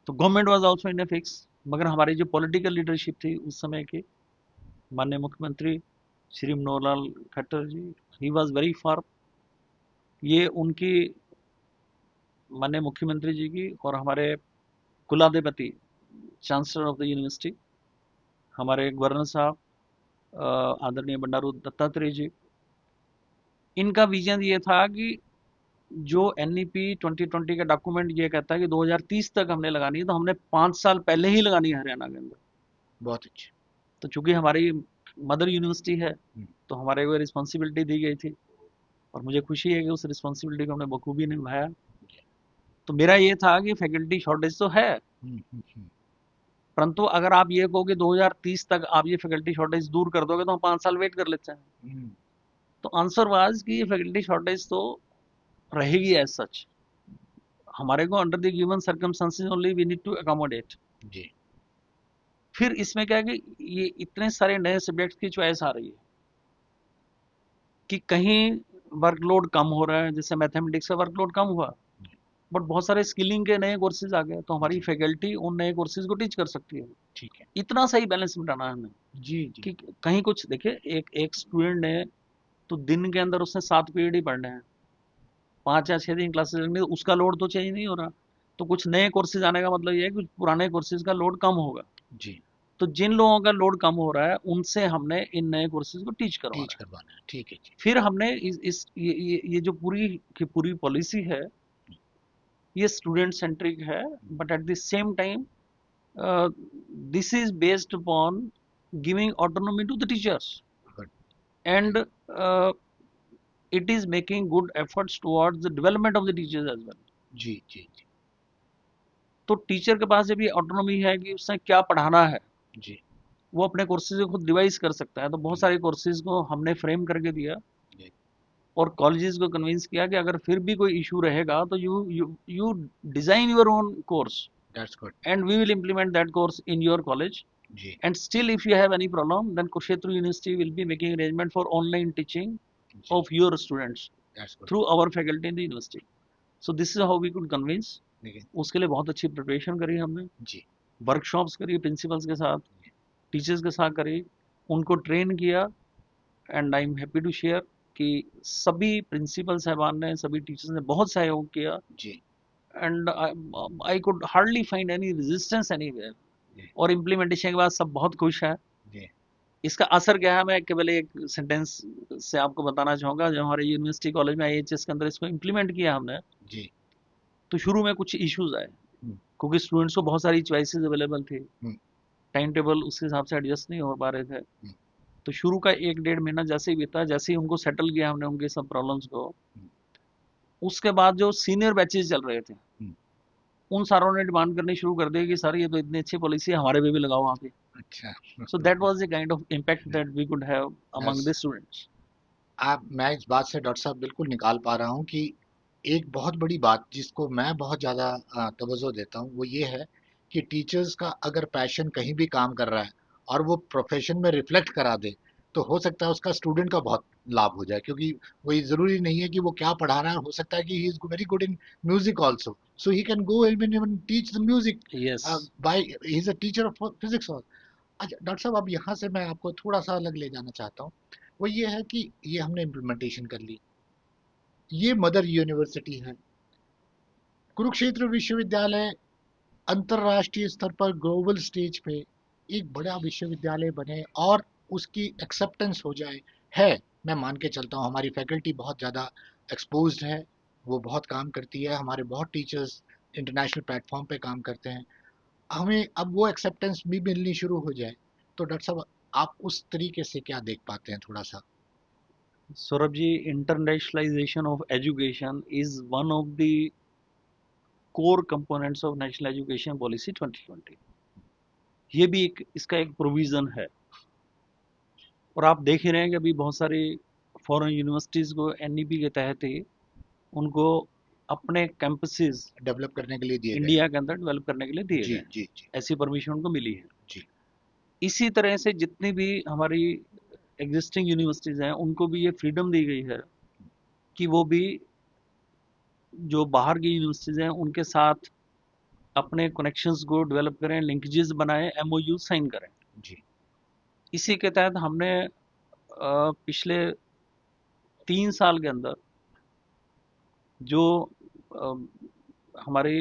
तो government was also in a fix, मगर हमारी जो पॉलिटिकल लीडरशिप थी उस समय की, माननीय मुख्यमंत्री श्री मनोहर लाल खट्टर जी, ही वाज वेरी फार। ये उनकी, माननीय मुख्यमंत्री जी की और हमारे कुलाधिपति चांसलर ऑफ द यूनिवर्सिटी हमारे गवर्नर साहब आदरणीय बंडारू दत्तात्रेय जी, इनका विजन ये था कि जो एनईपी 2020 का डॉक्यूमेंट ये कहता है कि 2030 तक हमने लगानी है, तो हमने 5 साल पहले ही लगानी है हरियाणा के अंदर। बहुत अच्छे। तो चूंकि हमारी मदर यूनिवर्सिटी है हम्म, तो हमारे को रिस्पॉन्सिबिलिटी दी गई थी और मुझे खुशी है कि उस रिस्पॉन्सिबिलिटी को हमने बखूबी निभाया। तो मेरा ये था कि फैकल्टी शॉर्टेज तो है, हम्म। परंतु अगर आप ये कहो कि 2030 तक आप ये फैकल्टी शॉर्टेज दूर कर दोगे तो हम 5 साल वेट कर लेते हैं। हम्म, तो आंसर वाज कि ये फैकल्टी शॉर्टेज तो रहेगी एज सच, हमारे को under the given circumstances only we need to accommodate. जी। फिर इसमें क्या है कि ये इतने सारे नए सब्जेक्ट्स की चॉइस आ रही है कि कहीं वर्कलोड कम हो रहा है, जैसे मैथमेटिक्स का वर्कलोड कम हुआ, बट बहुत सारे स्किलिंग के नए कोर्सेज आ गए, तो हमारी जी। फैकल्टी उन नए कोर्सेज को टीच कर सकती है। ठीक है। इतना सही बैलेंस बिठाना है हमें जी जी। कि कहीं कुछ देखिए, एक एक स्टूडेंट ने तो दिन के अंदर उसने 7 पीरियड ही पढ़ने हैं, 5 या 6 दिन क्लासेस लगनी, तो उसका लोड तो चेंज नहीं हो रहा। तो कुछ नए कोर्सेज आने का मतलब ये है कि कुछ पुराने कोर्सेज का लोड कम होगा। जी। तो जिन लोगों का लोड कम हो रहा है उनसे हमने इन नए कोर्सेज को टीच टीच करवाना है। करवाना है, ठीक है जी। फिर हमने ये जो पूरी की पूरी पॉलिसी है, ये स्टूडेंट सेंट्रिक है, but at the same time this is based upon giving autonomy to the teachers, good. and it is making good efforts towards the development of the teachers as well. जी जी जी। तो teacher के पास जब ये autonomy है कि उसने क्या पढ़ाना है, जी वो अपने कोर्सेज को खुद डिवाइस कर सकता है। तो बहुत जी सारे कोर्सेज को हमने फ्रेम करके दिया जी। और कॉलेजेस को कन्विंस किया कि अगर फिर भी कोई इशू रहेगा तो you design your own course that's good. and we will implement that course in your college. जी And still, if you have any problem, then Kurukshetra University will be making arrangement for online teaching जी। of your students that's good. through our faculty in the university. So this is how we could convince. देखिए। उसके लिए बहुत अच्छी preparation करी हमने, जी workshops करी principles के साथ, टीचर्स के साथ करी, उनको ट्रेन किया। And I am happy to share कि सभी प्रिंसिपल साहबान ने, सभी टीचर्स ने बहुत सहयोग किया। जी and I could hardly find any resistance anywhere, जी और इम्प्लीमेंटेशन के बाद सब बहुत खुश है। जी। इसका असर क्या है, मैं केवल एक सेंटेंस से आपको बताना चाहूँगा। जब हमारे यूनिवर्सिटी कॉलेज में आईएचएस के अंदर इसको इम्प्लीमेंट किया हमने, जी। तो शुरू में कुछ इश्यूज आए, हम्म, क्योंकि स्टूडेंट्स को बहुत सारी चॉइसेस अवेलेबल थी, हम्म, टाइम टेबल उसके हिसाब से एडजस्ट नहीं हो पा रहे थे। तो शुरू का 1-1.5 महीना जैसे ही बीता, जैसे ही उनको सेटल किया हमने उनके सब प्रॉब्लम्स को, हम्म, उसके बाद जो सीनियर बैचेज चल रहे थे हम्म। उन सारों ने डिमांड करनी शुरू कर दी कि सर ये तो इतनी अच्छी पॉलिसी है, हमारे पे भी लगाओ वहाँ पे। अच्छा। So that was the kind of impact that we could have among yes. The students. आप मैं इस बात से डॉक्टर साहब बिल्कुल निकाल पा रहा हूँ कि एक बहुत बड़ी बात जिसको मैं बहुत ज़्यादा तवज्जो देता हूँ वो ये है कि टीचर्स का अगर पैशन कहीं भी काम कर रहा है और वो प्रोफेशन में रिफ्लेक्ट करा दे तो हो सकता है उसका स्टूडेंट का बहुत लाभ हो जाए, क्योंकि वही ज़रूरी नहीं है कि वो क्या पढ़ा रहा है, हो सकता है कि he is very good in music also, so he can go even teach the music yes. By he is a teacher of physics. अच्छा डॉक्टर साहब, अब यहाँ से मैं आपको थोड़ा सा अलग ले जाना चाहता हूँ। वो ये है कि ये हमने इम्प्लीमेंटेशन कर ली, ये मदर यूनिवर्सिटी है, कुरुक्षेत्र विश्वविद्यालय अंतर्राष्ट्रीय स्तर पर ग्लोबल स्टेज पे एक बड़ा विश्वविद्यालय बने और उसकी एक्सेप्टेंस हो जाए, है। मैं मान के चलता हूँ हमारी फैकल्टी बहुत ज़्यादा एक्सपोज्ड है, वो बहुत काम करती है, हमारे बहुत टीचर्स इंटरनेशनल प्लेटफॉर्म पे काम करते हैं, हमें अब वो एक्सेप्टेंस भी मिलनी शुरू हो जाए, तो डॉक्टर साहब आप उस तरीके से क्या देख पाते हैं थोड़ा सा? Saurabh ji, internationalization of education is one of the core components of national education policy 2020। ये भी एक इसका एक प्रोविजन है। और आप देख ही रहे हैं कि अभी बहुत सारी फॉरेन यूनिवर्सिटीज़ को एनईपी के तहत ही उनको अपने कैंपसेस डेवलप करने के लिए दिए गए इंडिया के अंदर डेवलप करने के लिए दिए जी गए, जी जी ऐसी परमिशन उनको मिली है। जी इसी तरह से जितनी भी हमारी एग्जिस्टिंग यूनिवर्सिटीज़ हैं उनको भी ये फ्रीडम दी गई है कि वो भी जो बाहर की यूनिवर्सिटीज़ हैं उनके साथ अपने कनेक्शंस को डेवलप करें, लिंकेजेस बनाएं, एमओयू साइन करें। जी इसी के तहत हमने पिछले 3 साल के अंदर जो हमारी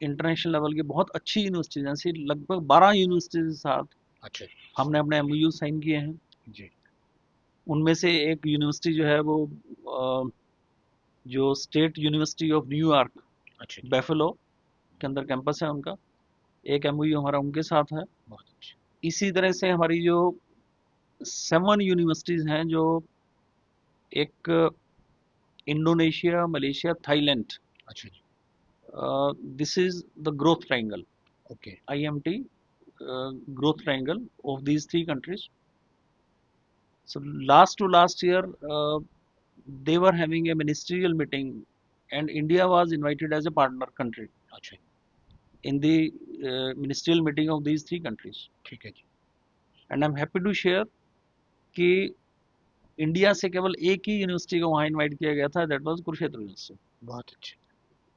इंटरनेशनल लेवल की बहुत अच्छी यूनिवर्सिटीज़ हैं, ऐसी लगभग 12 यूनिवर्सिटीज़ के साथ अच्छा हमने अपने एमओयू साइन किए हैं। जी उनमें से एक यूनिवर्सिटी जो है वो अ, जो स्टेट यूनिवर्सिटी ऑफ न्यूयॉर्क अच्छा जी बेफलो के अंदर कैंपस है उनका, एक एमओयू हमारा उनके साथ है। बहुत अच्छा इसी तरह से हमारी जो 7 यूनिवर्सिटीज़ हैं जो एक इंडोनेशिया, मलेशिया, थाईलैंड, अच्छा जी this is the growth triangle, okay IMT growth triangle of these 3 countries. So last to last year, they were having a ministerial meeting, and India was invited as a partner country अच्छा in the ministerial meeting of these 3 countries. ठीक है जी And I'm happy to share कि India से केवल एक ही university को वहाँ invite किया गया था, दैट वाज कुरुक्षेत्र यूनिवर्सिटी। बहुत अच्छे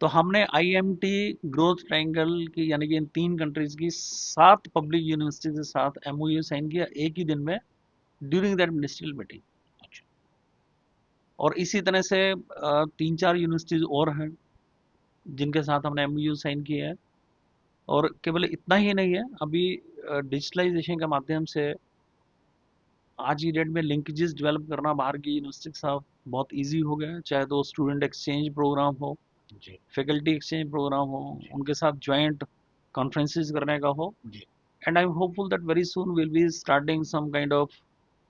तो हमने IMT ग्रोथ ट्रायंगल की यानी कि इन 3 कंट्रीज की 7 पब्लिक यूनिवर्सिटी के साथ MOU साइन किया एक ही दिन में ड्यूरिंग दैट मिनिस्ट्रियल मीटिंग। अच्छा और इसी तरह से 3-4 यूनिवर्सिटीज और हैं जिनके साथ हमने MOU साइन किए हैं। और केवल इतना ही नहीं है, अभी डिजिटलाइजेशन के माध्यम से आज की डेट में लिंकेजेस डेवलप करना बाहर की यूनिवर्सिटी के साथ बहुत इजी हो गया है, चाहे तो स्टूडेंट एक्सचेंज प्रोग्राम हो, जी फैकल्टी एक्सचेंज प्रोग्राम हो, जी उनके साथ ज्वाइंट कॉन्फ्रेंसेस करने का हो। जी and I am hopeful that very soon will be starting some kind of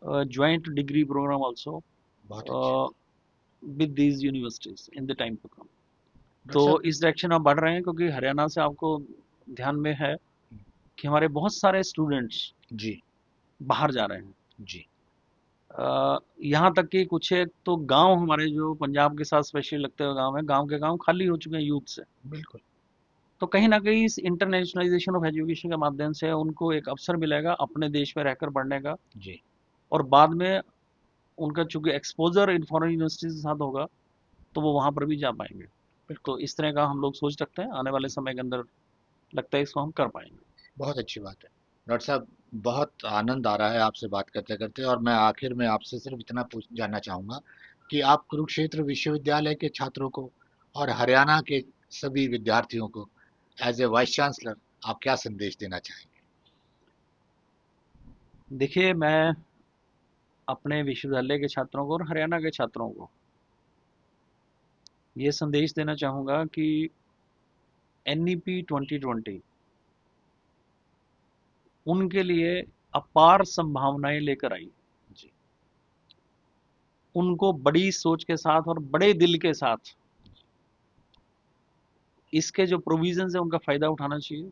joint degree program also बहुत अच्छे with these universities in the time to come. Doctor तो साहब इस डायरेक्शन हम बढ़ रहे हैं क्योंकि हरियाणा से आपको ध्यान में है कि हमारे बहुत सारे स्टूडेंट्स जी बाहर जा रहे हैं। जी यहाँ तक कि कुछ एक तो गांव हमारे जो पंजाब के साथ स्पेशली लगते हुए गांव है, गांव के गांव खाली हो चुके हैं यूथ से। बिल्कुल तो कहीं ना कहीं इस इंटरनेशनलाइजेशन ऑफ एजुकेशन के माध्यम से उनको एक अवसर मिलेगा अपने देश में रहकर पढ़ने का, जी और बाद में उनका चूंकि एक्सपोजर इन फॉरेन यूनिवर्सिटीज के साथ होगा तो वो वहाँ पर भी जा पाएंगे। बिल्कुल तो इस तरह का हम लोग सोच रखते हैं, आने वाले समय के अंदर लगता है इसको हम कर पाएंगे। बहुत अच्छी बात है डॉक्टर साहब बहुत आनंद आ रहा है आपसे बात करते करते और मैं आखिर में आपसे सिर्फ इतना पूछ जानना चाहूँगा कि आप कुरुक्षेत्र विश्वविद्यालय के छात्रों को और हरियाणा के सभी विद्यार्थियों को एज ए वाइस चांसलर आप क्या संदेश देना चाहेंगे देखिए, मैं अपने विश्वविद्यालय के छात्रों को और हरियाणा के छात्रों को ये संदेश देना चाहूँगा कि NEP 2020 उनके लिए अपार संभावनाएं लेकर आई। जी उनको बड़ी सोच के साथ और बड़े दिल के साथ इसके जो प्रोविजंस है उनका फ़ायदा उठाना चाहिए,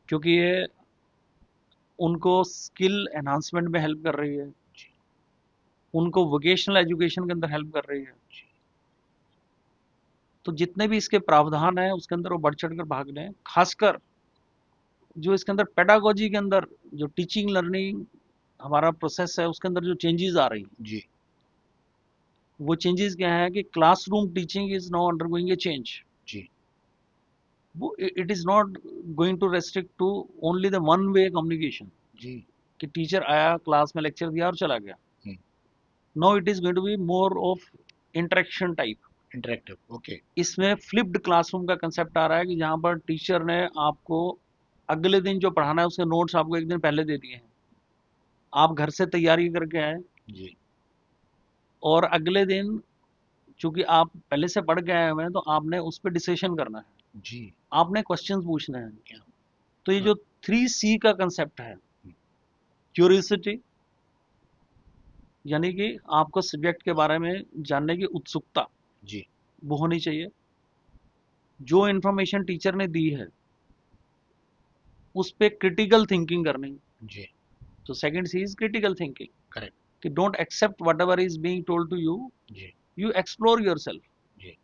क्योंकि ये उनको स्किल एनहांसमेंट में हेल्प कर रही है, जी उनको वोकेशनल एजुकेशन के अंदर हेल्प कर रही है। जी तो जितने भी इसके प्रावधान हैं उसके अंदर वो बढ़ चढ़ कर भाग लें, खासकर जो इसके अंदर पेडागोजी के अंदर जो टीचिंग लर्निंग हमारा प्रोसेस है उसके अंदर जो चेंजेस आ रही हैं, जी वो चेंजेस क्या है कि classroom teaching is now undergoing a change. जी वो it is not going to restrict to only the one way communication जी कि टीचर आया क्लास में लेक्चर दिया और चला गया। Hmm no, it is going to be more of interaction type. Interactive okay इसमें फ्लिप्ड क्लासरूम का कंसेप्ट आ रहा है कि जहाँ पर टीचर ने आपको अगले दिन जो पढ़ाना है उसके नोट्स आपको एक दिन पहले दे दिए हैं, आप घर से तैयारी करके आए, जी और अगले दिन चूंकि आप पहले से पढ़ के आए हुए हैं तो आपने उस पर डिस्कशन करना है, जी आपने क्वेश्चंस पूछने हैं। क्या तो ये हाँ, जो 3C का कंसेप्ट है, हम्म, क्यूरियोसिटी यानी कि आपको सब्जेक्ट के बारे में जानने की उत्सुकता जी वो होनी चाहिए। जो इन्फॉर्मेशन टीचर ने दी है उस पर क्रिटिकल थिंकिंग करनी। जी तो second C is critical thinking. Correct कि don't accept whatever is being told to you, जी यू एक्सप्लोर योर सेल्फ। जी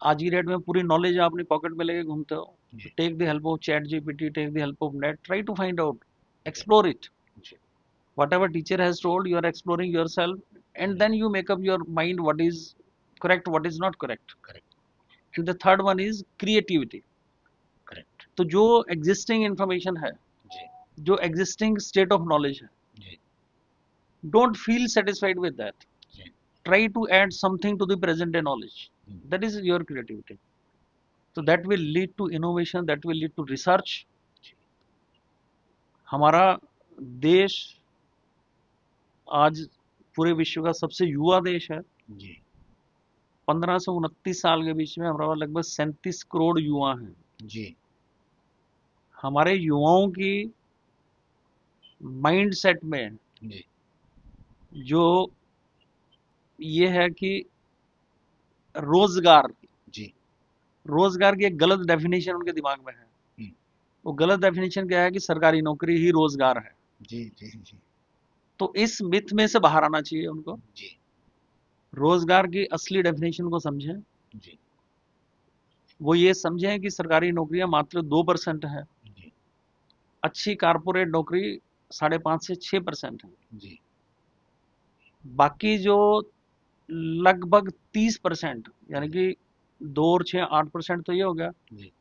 आज की डेट में पूरी नॉलेज आप अपनी पॉकेट में लेके घूमते हो, जी take the help of chat GPT, take the help of net, try to find out, जी एक्सप्लोर इट। जी Whatever teacher has told, you are exploring yourself, and जी then you make up your mind what is correct, what is not correct. Correct And the third one is creativity. Correct तो जो existing information है, जी जो existing state of knowledge है, जी don't feel satisfied with that. Ji Try to add something to the present day knowledge. That is your creativity. So that will lead to innovation, that will lead to research. हमारा देश आज पूरे विश्व का सबसे युवा देश है। जी 15 से 29 साल के बीच में हमारा लगभग 37 करोड़ युवा हैं। जी हमारे युवाओं की माइंड सेट में जी जो ये है कि रोजगार जी रोजगार की एक गलत डेफिनेशन उनके दिमाग में है। हम्म, वो गलत डेफिनेशन क्या है कि सरकारी नौकरी ही रोजगार है। जी जी जी तो इस मिथ में से बाहर आना चाहिए उनको। जी रोजगार की असली डेफिनेशन को समझें। जी वो ये समझें कि सरकारी नौकरियां मात्र 2% है, जी अच्छी कारपोरेट नौकरी 5.5 से 6% है। जी बाकी जो लगभग 30%, यानी कि 2 और 6 8% तो ये हो गया। जी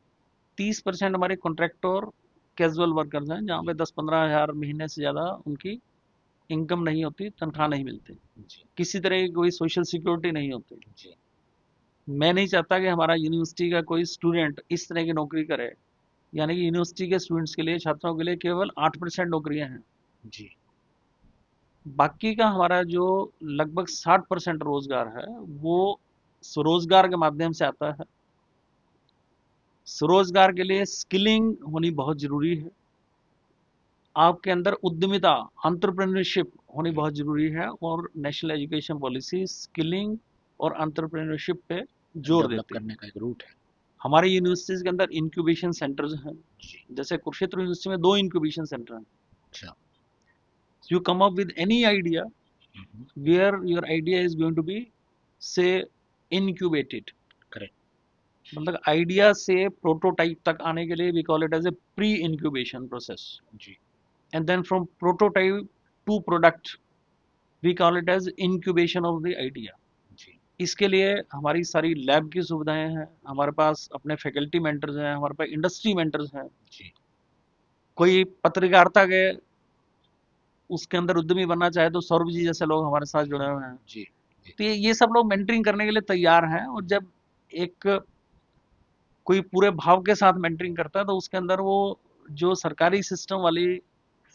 30% हमारे कॉन्ट्रैक्टर कैजुअल वर्कर्स हैं, जहाँ पे जी 10-15 हज़ार महीने से ज़्यादा उनकी इनकम नहीं होती, तनख्वाह नहीं मिलती, जी किसी तरह की कोई सोशल सिक्योरिटी नहीं होती। जी मैं नहीं चाहता कि हमारा यूनिवर्सिटी का कोई स्टूडेंट इस तरह की नौकरी करे। यानी कि यूनिवर्सिटी के स्टूडेंट्स के लिए, छात्रों के लिए केवल 8% नौकरियां हैं। जी बाकी का हमारा जो लगभग 60% रोजगार है वो स्वरोजगार के माध्यम से आता है। स्वरोजगार के लिए स्किलिंग होनी बहुत जरूरी है। आपके अंदर उद्यमिता, एंटरप्रेन्योरशिप होनी बहुत जरूरी है, और नेशनल एजुकेशन पॉलिसी स्किलिंग और एंटरप्रेन्योरशिप पे जोर डेवलप देती है। करने का एक रूट है। हमारी यूनिवर्सिटीज के अंदर इंक्यूबेशन सेंटर्स हैं। जी जैसे कुरुक्षेत्र यूनिवर्सिटी में 2 इंक्यूबेशन सेंटर हैं। अच्छा you come up with any idea hmm, where your idea is going to be से इनक्यूबेटेड। करेक्ट मतलब आइडिया से प्रोटोटाइप तक आने के लिए we call it as a pre incubation process, जी and then from prototype to product we call it as incubation of the idea. जी इसके लिए हमारी सारी लैब की सुविधाएं हैं, हमारे पास अपने फैकल्टी मेंटर्स हैं, हमारे पास इंडस्ट्री मेंटर्स हैं। जी कोई पत्रकारिता के उसके अंदर उद्यमी बनना चाहे तो सौरभ जी जैसे लोग हमारे साथ जुड़े हुए हैं। जी जी तो ये सब लोग मेंटरिंग करने के लिए तैयार हैं। और जब एक कोई पूरे भाव के साथ मेंटरिंग करता है तो उसके अंदर वो जो सरकारी सिस्टम वाली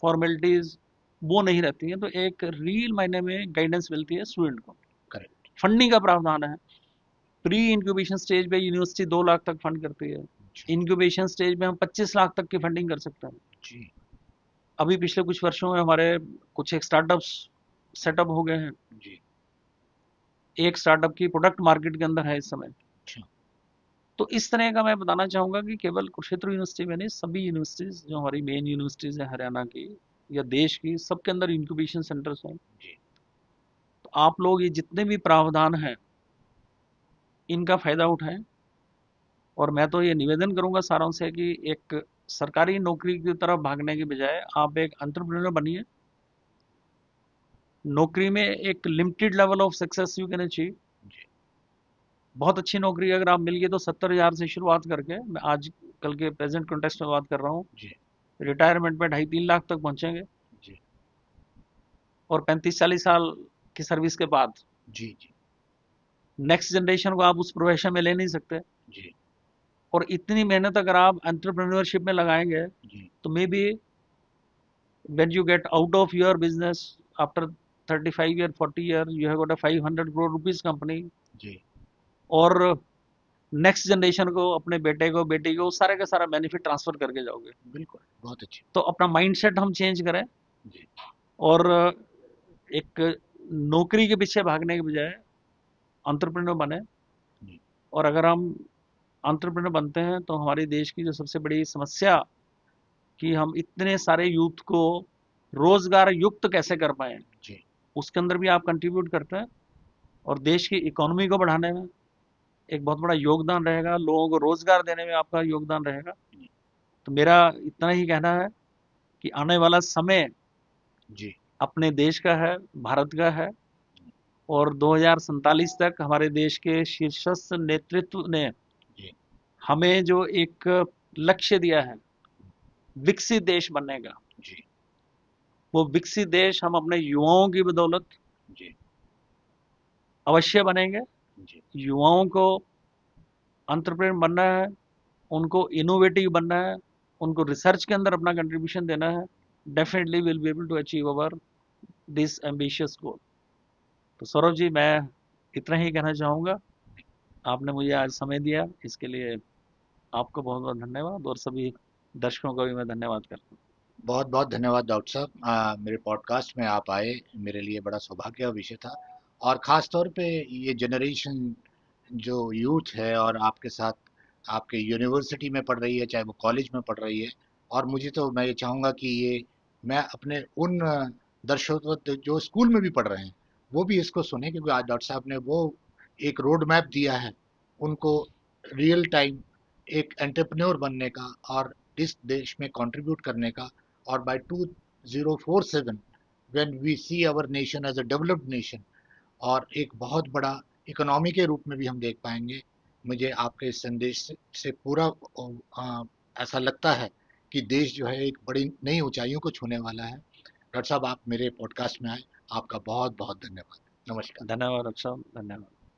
फॉर्मेलिटीज वो नहीं रहती हैं, तो एक रियल मायने में गाइडेंस मिलती है स्टूडेंट को। करेक्ट फंडिंग का प्रावधान है। प्री इंक्यूबेशन स्टेज पे यूनिवर्सिटी 2 लाख तक फंड करती है। जी इंक्यूबेशन स्टेज में हम 25 लाख तक की फंडिंग कर सकते हैं। जी अभी पिछले कुछ वर्षों में हमारे कुछ एक स्टार्टअप्स सेटअप हो गए हैं। जी एक स्टार्टअप की प्रोडक्ट मार्केट के अंदर है इस समय। अच्छा तो इस तरह का मैं बताना चाहूँगा कि केवल कुरुक्षेत्र यूनिवर्सिटी में नहीं, सभी यूनिवर्सिटीज़ जो हमारी मेन यूनिवर्सिटीज़ हैं हरियाणा की या देश की, सबके अंदर इंक्यूबेशन सेंटर्स हैं। जी तो आप लोग ये जितने भी प्रावधान हैं इनका फ़ायदा उठाएं। और मैं तो ये निवेदन करूँगा सारों से कि एक सरकारी नौकरी की तरफ भागने के बजाय आप एक एंटरप्रेन्योर बनिए। नौकरी में एक limited level of success you can achieve. जी बहुत अच्छी नौकरी अगर आप मिल गई तो 70,000 से शुरुआत करके, मैं आज कल के प्रेजेंट कॉन्टेक्स्ट में बात कर रहा हूँ, जी रिटायरमेंट में 2.5-3 लाख तक पहुंचेंगे। जी और 35-40 साल की सर्विस के बाद जी जी नेक्स्ट जनरेशन को आप उस प्रोफेशन में ले नहीं सकते। जी और इतनी मेहनत अगर आप एंटरप्रेन्योरशिप में लगाएंगे जी तो maybe when you get out of your business after 35 year 40 year you have got a 500 crore rupees company. जी और नेक्स्ट जनरेशन को, अपने बेटे को, बेटी को सारे का सारा बेनिफिट ट्रांसफर करके जाओगे। बिल्कुल बहुत अच्छी तो अपना माइंडसेट हम चेंज करें। जी और एक नौकरी के पीछे भागने के बजाय एंटरप्रेन्योर बने। जी और अगर हम एंटरप्रेन्योर बनते हैं तो हमारे देश की जो सबसे बड़ी समस्या कि हम इतने सारे यूथ को रोजगार युक्त कैसे कर पाए, जी उसके अंदर भी आप कंट्रीब्यूट करते हैं और देश की इकोनॉमी को बढ़ाने में एक बहुत बड़ा योगदान रहेगा, लोगों को रोजगार देने में आपका योगदान रहेगा। तो मेरा इतना ही कहना है कि आने वाला समय जी अपने देश का है, भारत का है, और 2047 तक हमारे देश के शीर्षस्थ नेतृत्व ने जी हमें जो एक लक्ष्य दिया है विकसित देश बनने का, जी वो विकसित देश हम अपने युवाओं की बदौलत जी अवश्य बनेंगे। जी युवाओं को एंटरप्रेन्योर बनना है, उनको इनोवेटिव बनना है, उनको रिसर्च के अंदर अपना कंट्रीब्यूशन देना है। Definitely will be able to achieve our this ambitious goal. तो सौरभ जी, मैं इतना ही कहना चाहूँगा। आपने मुझे आज समय दिया, इसके लिए आपको बहुत बहुत धन्यवाद, और सभी दर्शकों का भी मैं धन्यवाद करता हूँ। बहुत बहुत धन्यवाद डॉक्टर साहब, मेरे पॉडकास्ट में आप आए, मेरे लिए बड़ा सौभाग्य का विषय था। और ख़ास तौर पे ये जनरेशन जो यूथ है और आपके साथ आपके यूनिवर्सिटी में पढ़ रही है, चाहे वो कॉलेज में पढ़ रही है, और मुझे तो मैं ये चाहूँगा कि ये मैं अपने उन दर्शकों जो स्कूल में भी पढ़ रहे हैं वो भी इसको सुने, क्योंकि आज डॉक्टर साहब ने वो एक रोड मैप दिया है उनको रियल टाइम एक एंटरप्रेन्योर बनने का और इस देश में कंट्रीब्यूट करने का। और by 2047 when we see our nation as a developed nation और एक बहुत बड़ा इकोनॉमी के रूप में भी हम देख पाएंगे। मुझे आपके इस संदेश से पूरा ऐसा लगता है कि देश जो है एक बड़ी नई ऊंचाइयों को छूने वाला है। डॉक्टर साहब, आप मेरे पॉडकास्ट में आए, आपका बहुत बहुत धन्यवाद। नमस्कार। धन्यवाद, अच्छा, धन्यवाद।